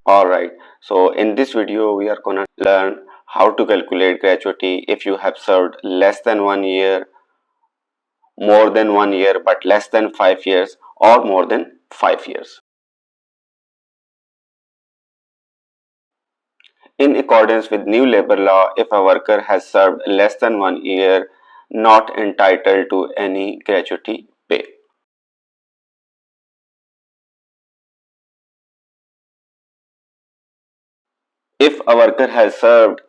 Alright, so in this video we are gonna learn how to calculate gratuity if you have served less than 1 year, more than 1 year but less than 5 years, or more than 5 years. In accordance with new labor law, if a worker has served less than 1 year, not entitled to any gratuity pay. If a worker has served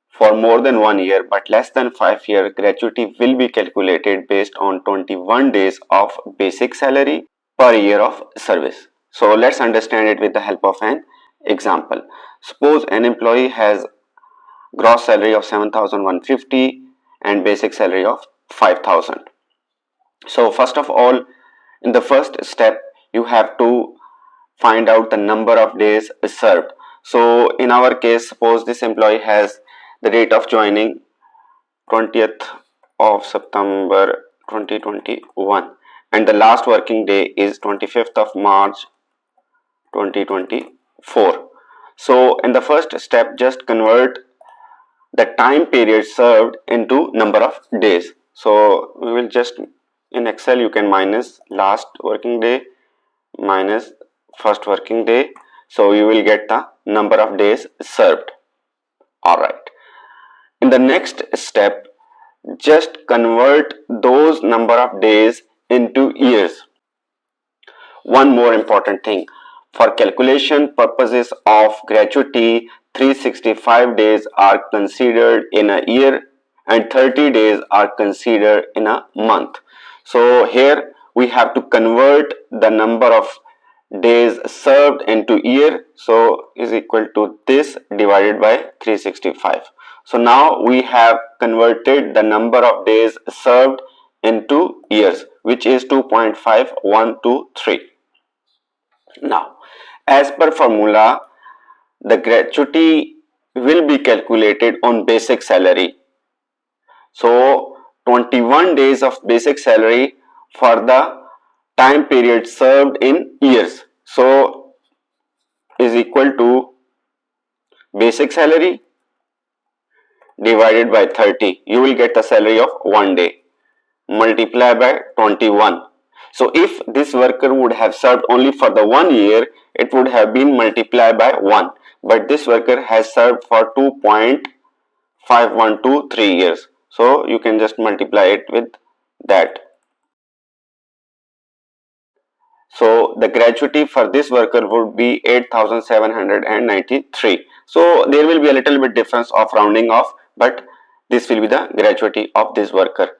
for more than 1 year but less than 5 years, gratuity will be calculated based on 21 days of basic salary per year of service. So let's understand it with the help of an example. Suppose an employee has gross salary of 7,150 and basic salary of 5,000. So first of all, in the first step, you have to find out the number of days served. So in our case, suppose this employee has the date of joining 20th of September 2021 and the last working day is 25th of March 2024. So in the first step, just convert the time period served into number of days. So we will just, in Excel you can minus last working day minus first working day, so you will get the number of days served. Alright, in the next step, just convert those number of days into years. One more important thing, for calculation purposes of gratuity, 365 days are considered in a year and 30 days are considered in a month. So here we have to convert the number of days served into year, so is equal to this divided by 365. So now we have converted the number of days served into years, which is 2.5123. Now, as per formula, the gratuity will be calculated on basic salary. So 21 days of basic salary for the time period served in years, so is equal to basic salary divided by 30. You will get the salary of 1 day, multiply by 21. So if this worker would have served only for the 1 year, it would have been multiplied by 1, but this worker has served for 2.5123 years, so you can just multiply it with that. So the gratuity for this worker would be 8,793. So there will be a little bit difference of rounding off, but this will be the gratuity of this worker.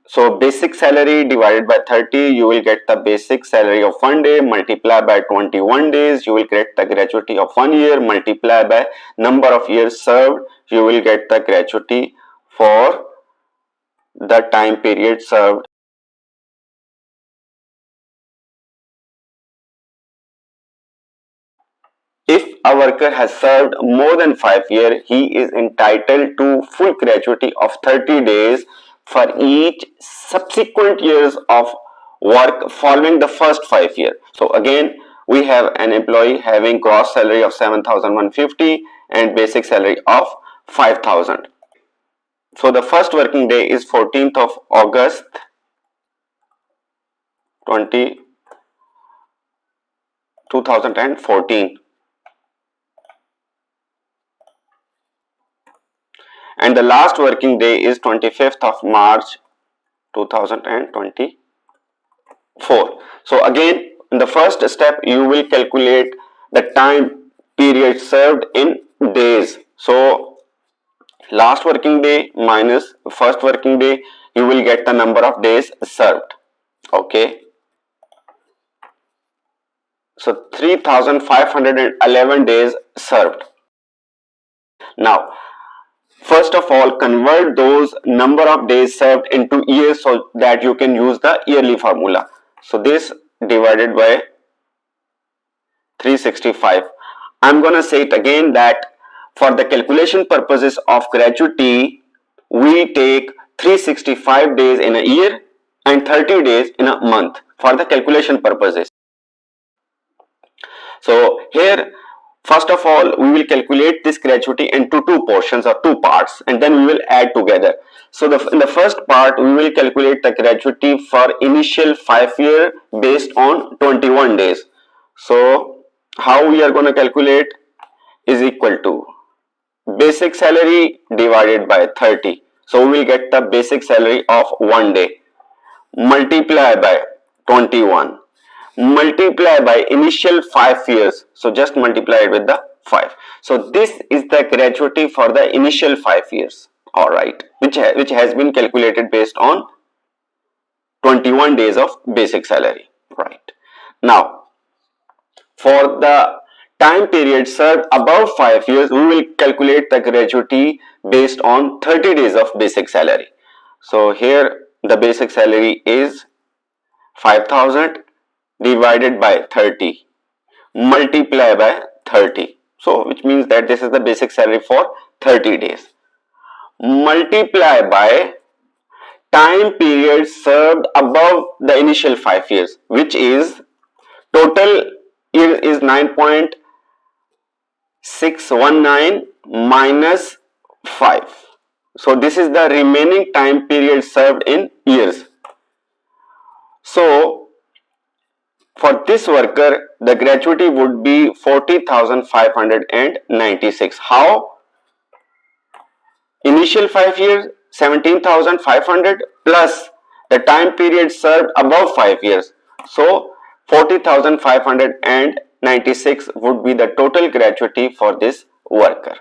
So basic salary divided by 30, you will get the basic salary of 1 day, multiply by 21 days, you will get the gratuity of 1 year, multiply by number of years served, you will get the gratuity for the time period served. If a worker has served more than 5 years, he is entitled to full gratuity of 30 days for each subsequent years of work following the first 5 years. So again, we have an employee having gross salary of 7,150 and basic salary of 5,000. So the first working day is 14th of August 2014. And the last working day is 25th of March 2024. So again, in the first step, you will calculate the time period served in days. So last working day minus first working day, you will get the number of days served. Okay. So 3,511 days served. Now, first of all, convert those number of days served into years so that you can use the yearly formula. So this divided by 365. I'm gonna say it again that for the calculation purposes of gratuity, we take 365 days in a year and 30 days in a month for the calculation purposes. So here First of all, we will calculate this gratuity into two portions or two parts, and then we will add together. So in the first part, we will calculate the gratuity for initial 5 year based on 21 days. So how we are going to calculate is equal to basic salary divided by 30. So we will get the basic salary of 1 day, multiply by 21, multiply by initial 5 years. So just multiply it with the 5. So this is the gratuity for the initial 5 years, alright, which has been calculated based on 21 days of basic salary, right. Now for the time period served above 5 years, we will calculate the gratuity based on 30 days of basic salary. So here the basic salary is 5,000 divided by 30, multiply by 30. So which means that this is the basic salary for 30 days. Multiply by time period served above the initial 5 years, which is total year is 9.619 minus 5. So this is the remaining time period served in years. So for this worker, the gratuity would be 40,596. How? Initial 5 years 17,500 plus the time period served above 5 years. So 40,596 would be the total gratuity for this worker.